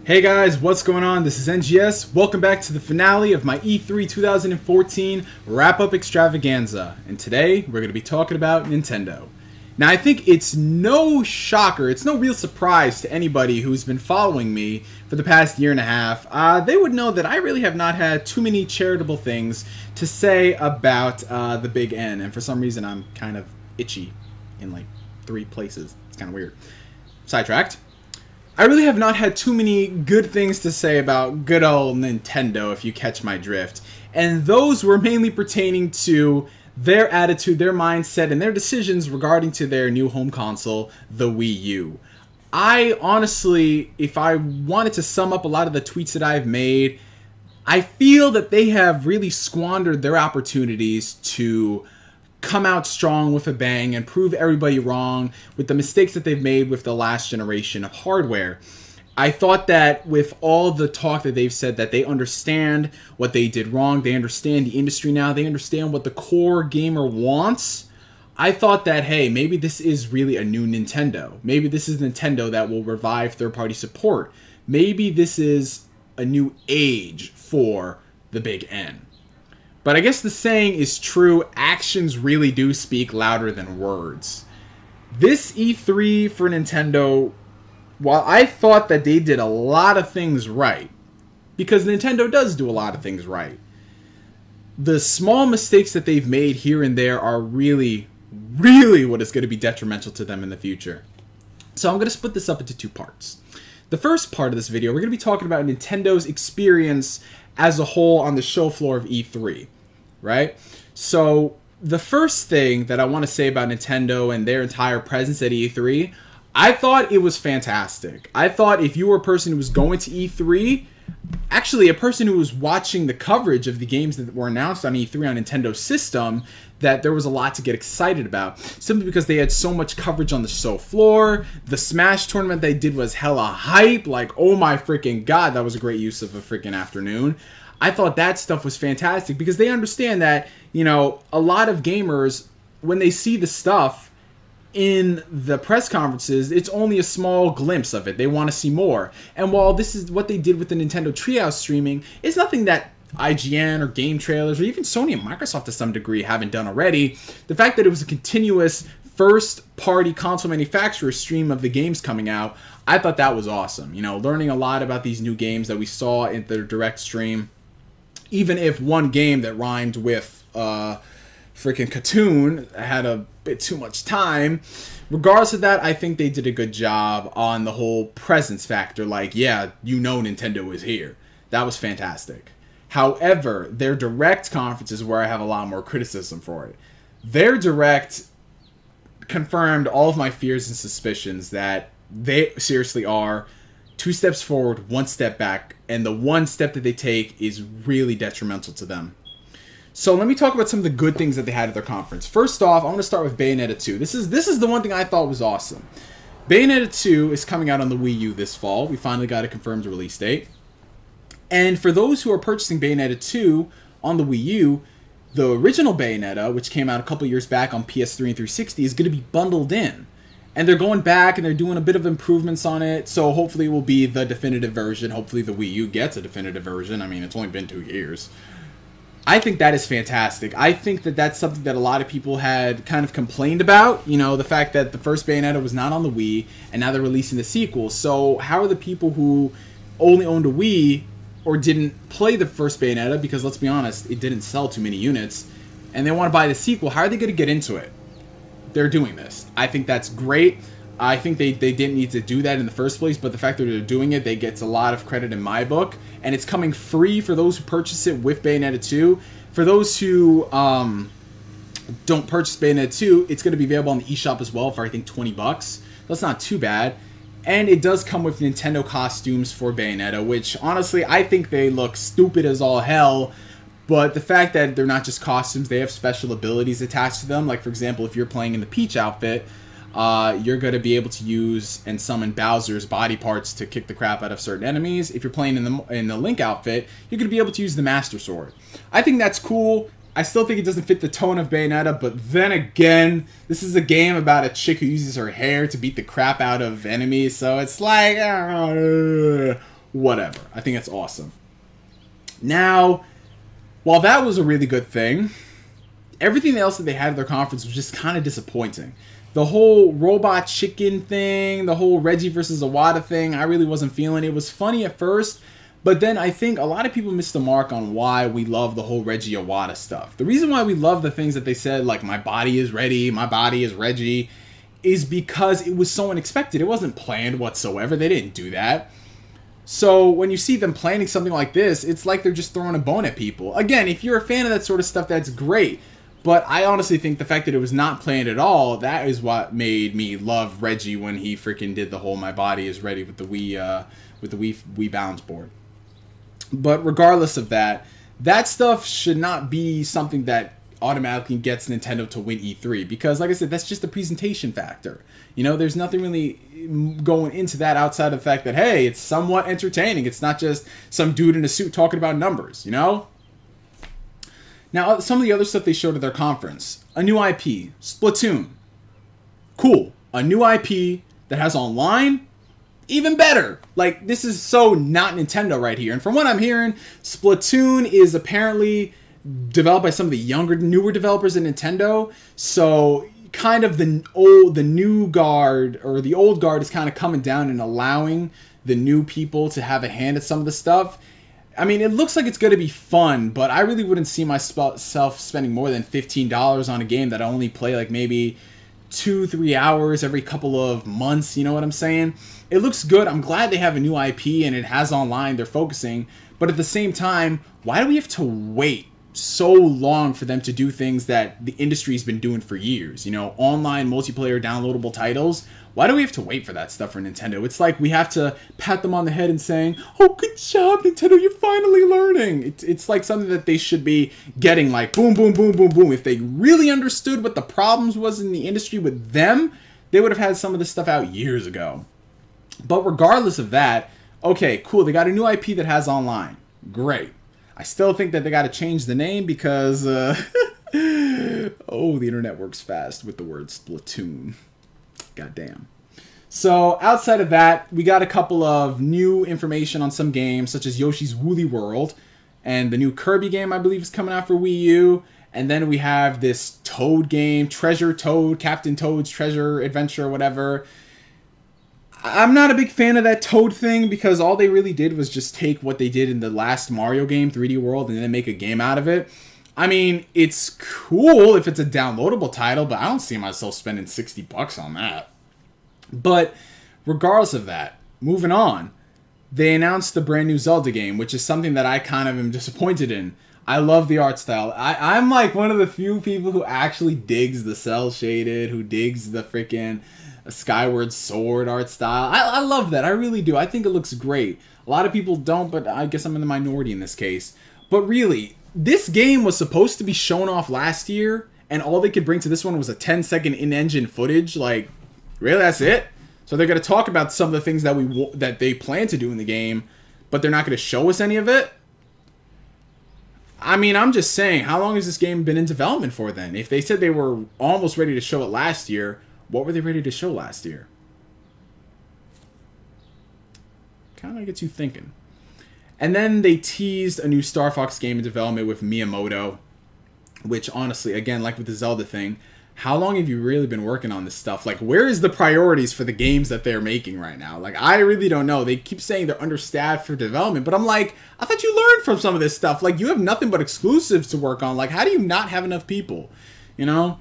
Hey guys, what's going on? This is NGS. Welcome back to the finale of my E3 2014 wrap-up extravaganza. And today, we're going to be talking about Nintendo. Now, I think it's no shocker, it's no real surprise to anybody who's been following me for the past year and a half. They would know that I really have not had too many charitable things to say about the Big N. And for some reason, I'm kind of itchy in like 3 places. It's kind of weird. Sidetracked. I really have not had too many good things to say about good old Nintendo, if you catch my drift. And those were mainly pertaining to their attitude, their mindset, and their decisions regarding to their new home console, the Wii U. I honestly, if I wanted to sum up a lot of the tweets that I've made, I feel that they have really squandered their opportunities to come out strong with a bang and prove everybody wrong with the mistakes that they've made with the last generation of hardware. I thought that with all the talk that they've said that they understand what they did wrong, they understand the industry now, they understand what the core gamer wants, I thought that, hey, maybe this is really a new Nintendo. Maybe this is Nintendo that will revive third-party support. Maybe this is a new age for the Big N. But I guess the saying is true, actions really do speak louder than words. This E3 for Nintendo, while I thought that they did a lot of things right, because Nintendo does do a lot of things right, the small mistakes that they've made here and there are really what is going to be detrimental to them in the future. So I'm going to split this up into 2 parts. The first part of this video, we're going to be talking about Nintendo's experience as a whole on the show floor of E3. Right? So the first thing that I want to say about Nintendo and their entire presence at E3, I thought it was fantastic. I thought if you were a person who was going to E3, actually a person who was watching the coverage of the games that were announced on E3 on Nintendo's system, that there was a lot to get excited about. Simply because they had so much coverage on the show floor. The Smash tournament they did was hella hype. Like, oh my freaking god, that was a great use of a freaking afternoon. I thought that stuff was fantastic because they understand that, you know, a lot of gamers, when they see the stuff in the press conferences, it's only a small glimpse of it. They want to see more. And while this is what they did with the Nintendo Treehouse streaming, it's nothing that IGN or Game Trailers or even Sony and Microsoft to some degree haven't done already. The fact that it was a continuous first-party console manufacturer stream of the games coming out, I thought that was awesome. You know, learning a lot about these new games that we saw in the direct stream. Even if one game that rhymed with freaking Katoon had a bit too much time, regardless of that, I think they did a good job on the whole presence factor. Like, yeah, you know Nintendo is here. That was fantastic. However, their direct conference is where I have a lot more criticism for it. Their direct confirmed all of my fears and suspicions that they seriously are 2 steps forward, 1 step back, and the 1 step that they take is really detrimental to them. So let me talk about some of the good things that they had at their conference. First off, I want to start with Bayonetta 2. This is the one thing I thought was awesome. Bayonetta 2 is coming out on the Wii U this fall. We finally got a confirmed release date. And for those who are purchasing Bayonetta 2 on the Wii U, the original Bayonetta, which came out a couple years back on PS3 and 360, is going to be bundled in. And they're going back and they're doing a bit of improvements on it. So hopefully it will be the definitive version. Hopefully the Wii U gets a definitive version. I mean, it's only been 2 years. I think that is fantastic. I think that that's something that a lot of people had kind of complained about. You know, the fact that the first Bayonetta was not on the Wii and now they're releasing the sequel. So how are the people who only owned a Wii or didn't play the first Bayonetta, because let's be honest, it didn't sell too many units, and they want to buy the sequel, how are they going to get into it? They're doing this. I think that's great. I think they didn't need to do that in the first place, but the fact that they're doing it, they get a lot of credit in my book. And it's coming free for those who purchase it with Bayonetta 2. For those who don't purchase Bayonetta 2, it's going to be available on the eShop as well for, I think, 20 bucks. That's not too bad. And it does come with Nintendo costumes for Bayonetta, which, honestly, I think they look stupid as all hell. But the fact that they're not just costumes, they have special abilities attached to them. Like, for example, if you're playing in the Peach outfit, you're going to be able to use and summon Bowser's body parts to kick the crap out of certain enemies. If you're playing in the Link outfit, you're going to be able to use the Master Sword. I think that's cool. I still think it doesn't fit the tone of Bayonetta, but then again, this is a game about a chick who uses her hair to beat the crap out of enemies, so it's like, whatever. I think that's awesome. Now, while that was a really good thing, everything else that they had at their conference was just kind of disappointing. The whole robot chicken thing, the whole Reggie versus Iwata thing, I really wasn't feeling. It was funny at first, but then I think a lot of people missed the mark on why we love the whole Reggie Iwata stuff. The reason why we love the things that they said, like my body is ready, my body is Reggie, is because it was so unexpected. It wasn't planned whatsoever. They didn't do that. So when you see them planning something like this, it's like they're just throwing a bone at people. Again, if you're a fan of that sort of stuff, that's great. But I honestly think the fact that it was not planned at all, that is what made me love Reggie when he freaking did the whole "my body is ready" with the Wii balance board. But regardless of that, that stuff should not be something that automatically gets Nintendo to win E3, because like I said, that's just a presentation factor. You know, there's nothing really going into that outside of the fact that, hey, it's somewhat entertaining. It's not just some dude in a suit talking about numbers, you know? Now, some of the other stuff they showed at their conference. A new IP, Splatoon. Cool. A new IP that has online, even better. Like, this is so not Nintendo right here. And from what I'm hearing, Splatoon is apparently developed by some of the newer developers at Nintendo. So kind of the new guard, or the old guard, is kind of coming down and allowing the new people to have a hand at some of the stuff. I mean, it looks like it's going to be fun, but I really wouldn't see myself spending more than $15 on a game that I only play like maybe 2-3 hours every couple of months. You know what I'm saying? It looks good. I'm glad they have a new IP and it has online. They're focusing. But at the same time, why do we have to wait so long for them to do things that the industry's been doing for years? You know, online multiplayer downloadable titles. Why do we have to wait for that stuff for Nintendo? It's like we have to pat them on the head and saying, oh, good job, Nintendo, you're finally learning. It's like something that they should be getting, like boom, boom, boom, boom, boom. If they really understood what the problems was in the industry with them, they would have had some of this stuff out years ago. But regardless of that, okay, cool, they got a new IP that has online. Great. I still think that they got to change the name because, oh, the internet works fast with the word Splatoon. Goddamn. So outside of that, we got a couple of new information on some games, such as Yoshi's Woolly World, and the new Kirby game, I believe, is coming out for Wii U. And then we have this Toad game, Treasure Toad, Captain Toad's Treasure Adventure, whatever. I'm not a big fan of that Toad thing, because all they really did was just take what they did in the last Mario game, 3D World, and then make a game out of it. I mean, it's cool if it's a downloadable title, but I don't see myself spending $60 on that. But regardless of that, moving on, they announced the brand new Zelda game, which is something that I kind of am disappointed in. I love the art style. I'm like one of the few people who actually digs the cel shaded, who digs the freaking Skyward Sword art style. I love that. I really do. I think it looks great. A lot of people don't, but I guess I'm in the minority in this case. But really, this game was supposed to be shown off last year, and all they could bring to this one was a 10-second in-engine footage. Like, really, that's it? So they're going to talk about some of the things that they plan to do in the game, but they're not going to show us any of it? I mean, I'm just saying, how long has this game been in development for then? If they said they were almost ready to show it last year, what were they ready to show last year? Kind of gets you thinking. And then they teased a new Star Fox game in development with Miyamoto, which honestly, again, like with the Zelda thing, how long have you really been working on this stuff? Like, where is the priorities for the games that they're making right now? Like, I really don't know. They keep saying they're understaffed for development, but I'm like, I thought you learned from some of this stuff. Like, you have nothing but exclusives to work on. Like, how do you not have enough people? You know?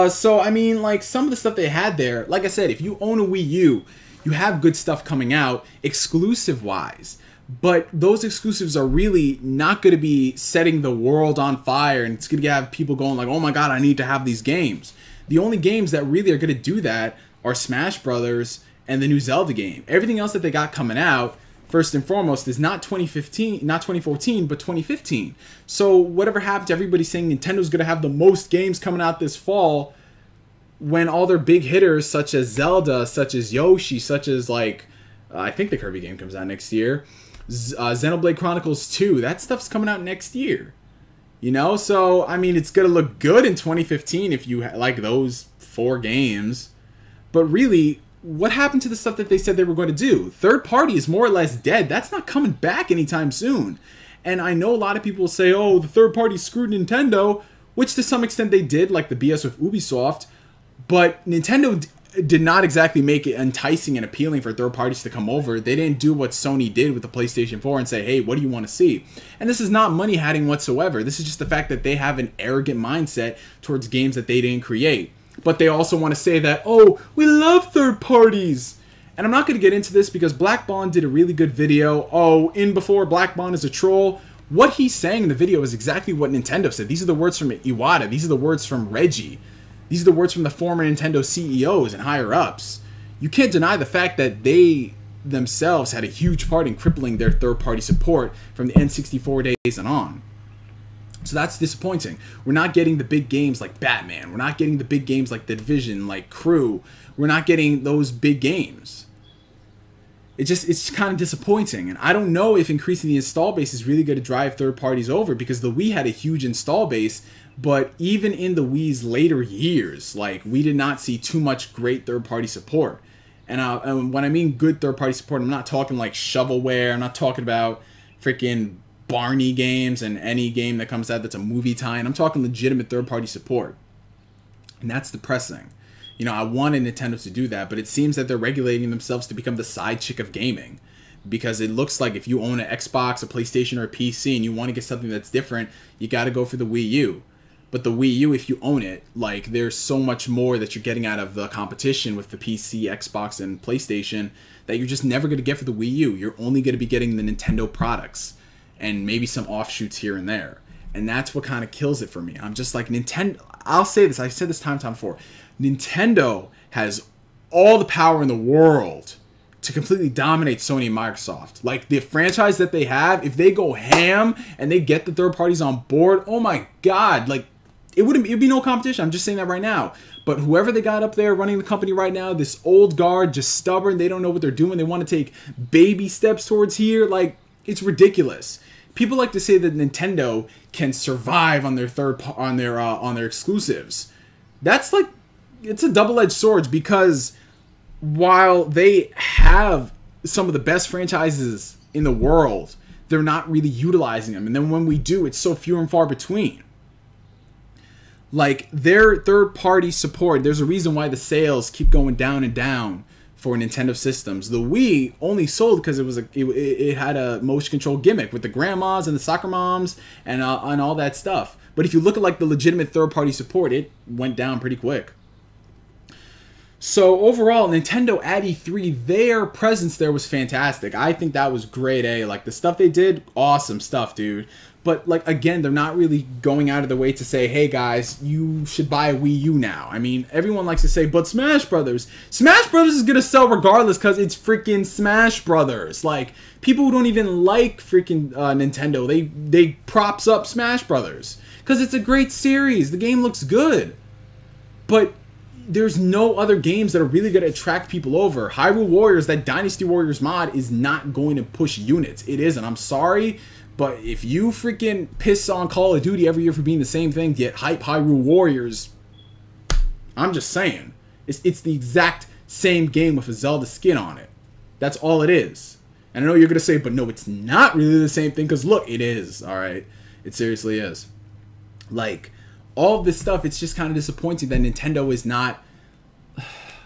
So, I mean, like, some of the stuff they had there, like I said, if you own a Wii U, you have good stuff coming out, exclusive-wise. But those exclusives are really not going to be setting the world on fire, and it's going to have people going like, oh my god, I need to have these games. The only games that really are going to do that are Smash Brothers and the new Zelda game. Everything else that they got coming out, first and foremost, is not 2014, but 2015. So whatever happened to everybody saying Nintendo's going to have the most games coming out this fall, when all their big hitters, such as Zelda, such as Yoshi, such as, like, I think the Kirby game comes out next year, Xenoblade Chronicles 2, that stuff's coming out next year. You know, so, I mean, it's going to look good in 2015 if you like those 4 games. But really, what happened to the stuff that they said they were going to do? Third party is more or less dead. That's not coming back anytime soon. And I know a lot of people say, oh, the third party screwed Nintendo, which to some extent they did, like the BS with Ubisoft. But Nintendo did not exactly make it enticing and appealing for third parties to come over. They didn't do what Sony did with the PlayStation 4 and say, hey, what do you want to see? And this is not money hatting whatsoever. This is just the fact that they have an arrogant mindset towards games that they didn't create. But they also want to say that, oh, we love third parties. And I'm not going to get into this because Black Bond did a really good video. Oh, in before Black Bond is a troll. What he's saying in the video is exactly what Nintendo said. These are the words from Iwata. These are the words from Reggie. These are the words from the former Nintendo CEOs and higher-ups. You can't deny the fact that they themselves had a huge part in crippling their third-party support from the N64 days and on. So that's disappointing. We're not getting the big games like Batman. We're not getting the big games like The Division, like Crew. We're not getting those big games. It's kind of disappointing. And I don't know if increasing the install base is really going to drive third parties over, because the Wii had a huge install base, but even in the Wii's later years, like, we did not see too much great third party support. And when I mean good third party support, I'm not talking like shovelware. I'm not talking about freaking Barney games and any game that comes out that's a movie tie-in. I'm talking legitimate third-party support. And that's depressing. You know, I wanted Nintendo to do that, but it seems that they're regulating themselves to become the side chick of gaming. Because it looks like if you own an Xbox, a PlayStation, or a PC and you want to get something that's different, you got to go for the Wii U. But the Wii U, if you own it, like, there's so much more that you're getting out of the competition with the PC, Xbox, and PlayStation that you're just never going to get for the Wii U. You're only going to be getting the Nintendo products. And maybe some offshoots here and there. And that's what kind of kills it for me. I'm just like, Nintendo, I'll say this, I said this time before. Nintendo has all the power in the world to completely dominate Sony and Microsoft. Like, the franchise that they have, if they go ham and they get the third parties on board, oh my god, like, it'd be no competition. I'm just saying that right now. But whoever they got up there running the company right now, this old guard, just stubborn, they don't know what they're doing, they want to take baby steps towards here, like, it's ridiculous. People like to say that Nintendo can survive on their on their exclusives. That's like, it's a double-edged sword, because while they have some of the best franchises in the world, they're not really utilizing them. And then when we do, it's so few and far between. Like, their third-party support, there's a reason why the sales keep going down and down for Nintendo systems. The Wii only sold because it had a motion control gimmick with the grandmas and the soccer moms and all that stuff. But if you look at like the legitimate third-party support, it went down pretty quick. So overall, Nintendo at E3, their presence there was fantastic. I think that was grade A. Like, the stuff they did, awesome stuff, dude. But, like, again, they're not really going out of their way to say, hey, guys, you should buy a Wii U now. I mean, everyone likes to say, but Smash Brothers. Smash Brothers is going to sell regardless because it's freaking Smash Brothers. Like, people who don't even like freaking Nintendo, they props up Smash Brothers because it's a great series. The game looks good. But there's no other games that are really going to attract people over. Hyrule Warriors, that Dynasty Warriors mod, is not going to push units. It isn't. I'm sorry. But if you freaking piss on Call of Duty every year for being the same thing, get hype Hyrule Warriors, I'm just saying. It's the exact same game with a Zelda skin on it. That's all it is. And I know you're going to say, but no, it's not really the same thing, because look, it is, alright? It seriously is. Like, all of this stuff, it's just kind of disappointing that Nintendo is not,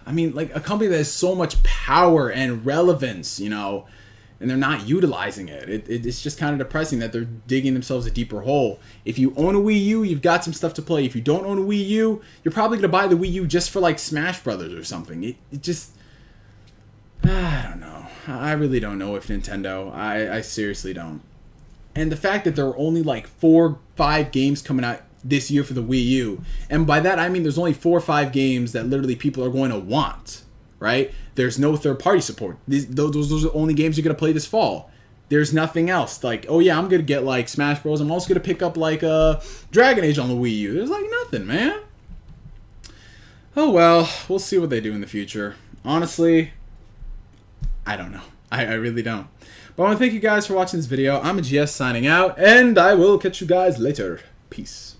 I mean, like, a company that has so much power and relevance, you know, and they're not utilizing it. It's just kind of depressing that they're digging themselves a deeper hole. If you own a Wii U, you've got some stuff to play. If you don't own a Wii U, you're probably going to buy the Wii U just for, like, Smash Brothers or something. It just, I don't know. I really don't know if Nintendo, I seriously don't. And the fact that there are only, like, 4 or 5 games coming out this year for the Wii U, and by that I mean there's only 4 or 5 games that literally people are going to want, right? There's no third-party support. Those are the only games you're going to play this fall. There's nothing else. Like, oh yeah, I'm going to get, like, Smash Bros. I'm also going to pick up, like, Dragon Age on the Wii U. There's, like, nothing, man. Oh well, we'll see what they do in the future. Honestly, I don't know. I really don't. But I want to thank you guys for watching this video. I'm GS signing out, and I will catch you guys later. Peace.